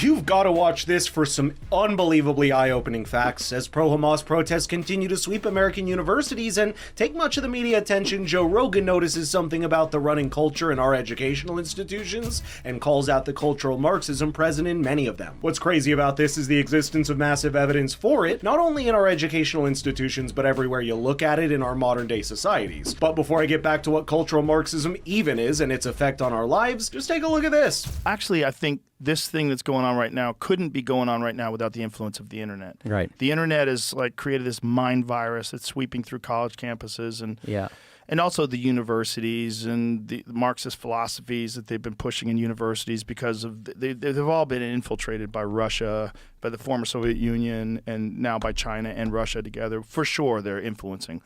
You've got to watch this for some unbelievably eye-opening facts. As pro-Hamas protests continue to sweep American universities and take much of the media attention, Joe Rogan notices something about the running culture in our educational institutions and calls out the cultural Marxism present in many of them. What's crazy about this is the existence of massive evidence for it, not only in our educational institutions, but everywhere you look at it in our modern-day societies. But before I get back to what cultural Marxism even is and its effect on our lives, just take a look at this. Actually, I think this thing that's going on right now couldn't be going on right now without the influence of the internet. Right. The internet has like created this mind virus that's sweeping through college campuses and also the universities and the Marxist philosophies that they've been pushing in universities because of they've all been infiltrated by Russia, by the former Soviet Union, and now by China and Russia together. For sure, they're influencing.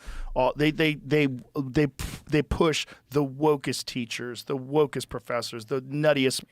They push the wokest teachers, the wokest professors, the nuttiest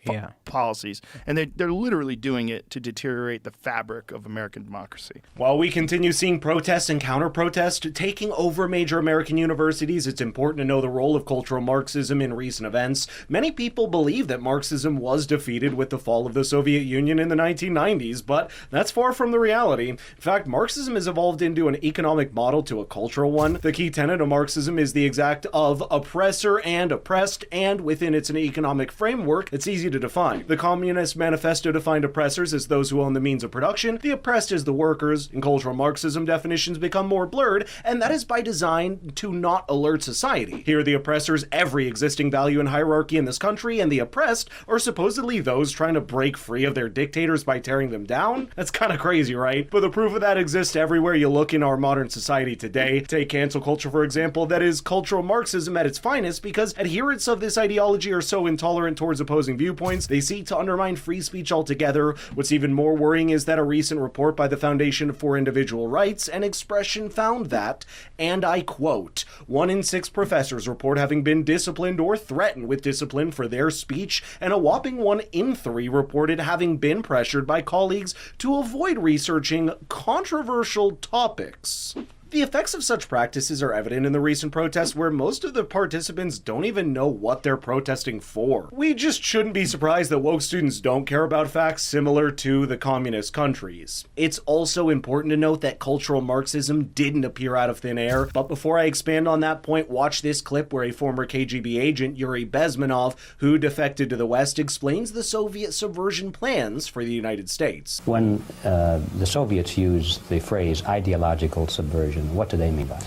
policies, and they're literally doing it to deteriorate the fabric of American democracy. While we continue seeing protests and counter-protests taking over major American universities, it's important to know the role of cultural Marxism in recent events. Many people believe that Marxism was defeated with the fall of the Soviet Union in the 1990s, but that's far from the reality. In fact, Marxism has evolved into an economic model to a cultural one. The key tenet of Marxism is the exact of oppressor and oppressed, and within its an economic framework that's easy to define. The Communist Manifesto defined oppressors as those who own the means of production, the oppressed as the workers. In cultural Marxism, definitions become more blurred, and that is by design to not alert society. Here, the oppressors every existing value and hierarchy in this country, and the oppressed are supposedly those trying to break free of their dictators by tearing them down. That's kind of crazy, right? But the proof of that exists everywhere you look in our modern society today. Take cancel culture, for example. That is cultural Marxism at its finest, because adherents of this ideology are so intolerant towards opposing viewpoints, they seek to undermine free speech altogether. What's even more worrying is that a recent report by the Foundation for Individual Rights and Expression found that, and I quote, 1 in 6 professors report having been disciplined or threatened with discipline for their speech, and a whopping 1 in 3 reported having been pressured by colleagues to avoid researching controversial topics. The effects of such practices are evident in the recent protests where most of the participants don't even know what they're protesting for. We just shouldn't be surprised that woke students don't care about facts similar to the communist countries. It's also important to note that cultural Marxism didn't appear out of thin air, but before I expand on that point, watch this clip where a former KGB agent, Yuri Bezmenov, who defected to the West, explains the Soviet subversion plans for the United States. When the Soviets used the phrase ideological subversion, what do they mean by it?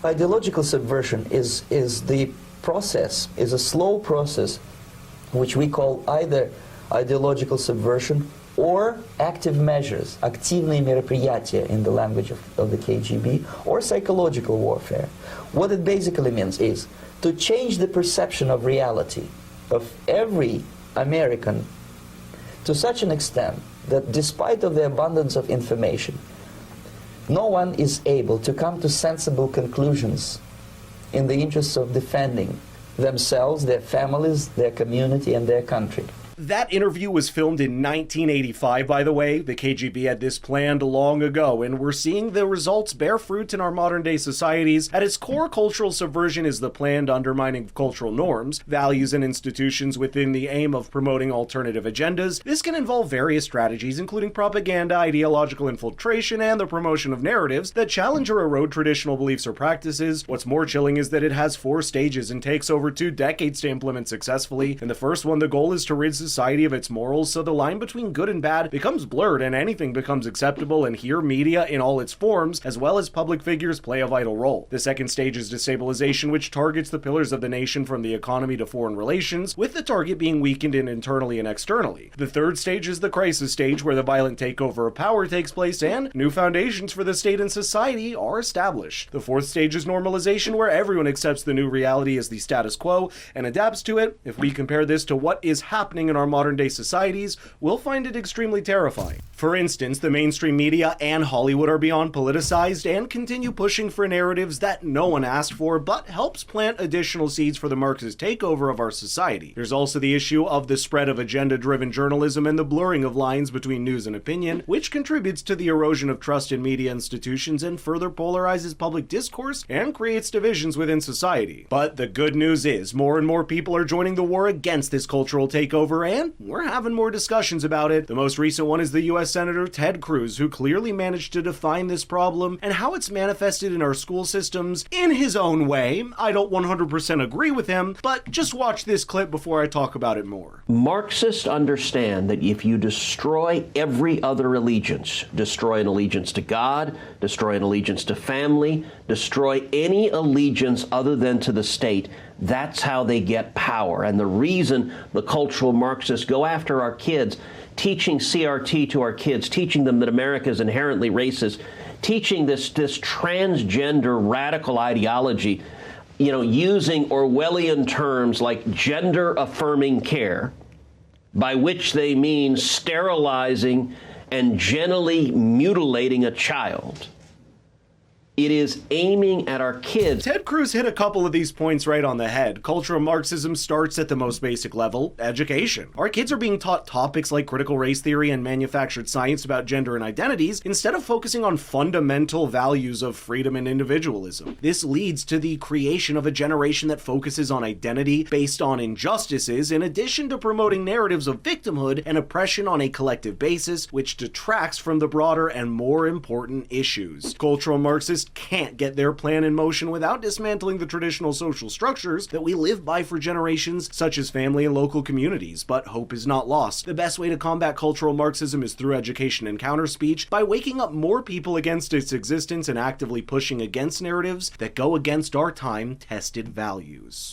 Ideological subversion is the process, is a slow process which we call either ideological subversion or active measures, активные мероприятия in the language of the KGB, or psychological warfare. What it basically means is to change the perception of reality of every American to such an extent that despite of the abundance of information, no one is able to come to sensible conclusions in the interests of defending themselves, their families, their community, and their country. That interview was filmed in 1985, by the way. The KGB had this planned long ago, and we're seeing the results bear fruit in our modern-day societies. At its core, cultural subversion is the planned undermining of cultural norms, values, and institutions within the aim of promoting alternative agendas. This can involve various strategies, including propaganda, ideological infiltration, and the promotion of narratives that challenge or erode traditional beliefs or practices. What's more chilling is that it has 4 stages and takes over 2 decades to implement successfully. In the first one, the goal is to rid society of its morals, so the line between good and bad becomes blurred and anything becomes acceptable, and here media in all its forms, as well as public figures, play a vital role. The second stage is destabilization, which targets the pillars of the nation from the economy to foreign relations, with the target being weakened in internally and externally. The third stage is the crisis stage, where the violent takeover of power takes place and new foundations for the state and society are established. The fourth stage is normalization, where everyone accepts the new reality as the status quo and adapts to it. If we compare this to what is happening in our modern-day societies, we'll find it extremely terrifying. For instance, the mainstream media and Hollywood are beyond politicized and continue pushing for narratives that no one asked for, but helps plant additional seeds for the Marxist takeover of our society. There's also the issue of the spread of agenda-driven journalism and the blurring of lines between news and opinion, which contributes to the erosion of trust in media institutions and further polarizes public discourse and creates divisions within society. But the good news is, more and more people are joining the war against this cultural takeover, and we're having more discussions about it. The most recent one is the U.S. Senator Ted Cruz, who clearly managed to define this problem and how it's manifested in our school systems in his own way. I don't 100% agree with him, but just watch this clip before I talk about it more. Marxists understand that if you destroy every other allegiance, destroy an allegiance to God, destroy an allegiance to family, destroy any allegiance other than to the state, that's how they get power. And the reason the cultural Marxists go after our kids, teaching CRT to our kids, teaching them that America is inherently racist, teaching this transgender radical ideology, using Orwellian terms like gender-affirming care, by which they mean sterilizing and genitally mutilating a child. It is aiming at our kids. Ted Cruz hit a couple of these points right on the head. Cultural Marxism starts at the most basic level, education. Our kids are being taught topics like critical race theory and manufactured science about gender and identities instead of focusing on fundamental values of freedom and individualism. This leads to the creation of a generation that focuses on identity based on injustices, in addition to promoting narratives of victimhood and oppression on a collective basis, which detracts from the broader and more important issues. Cultural Marxists can't get their plan in motion without dismantling the traditional social structures that we live by for generations, such as family and local communities, but hope is not lost. The best way to combat cultural Marxism is through education and counter-speech, by waking up more people against its existence and actively pushing against narratives that go against our time-tested values.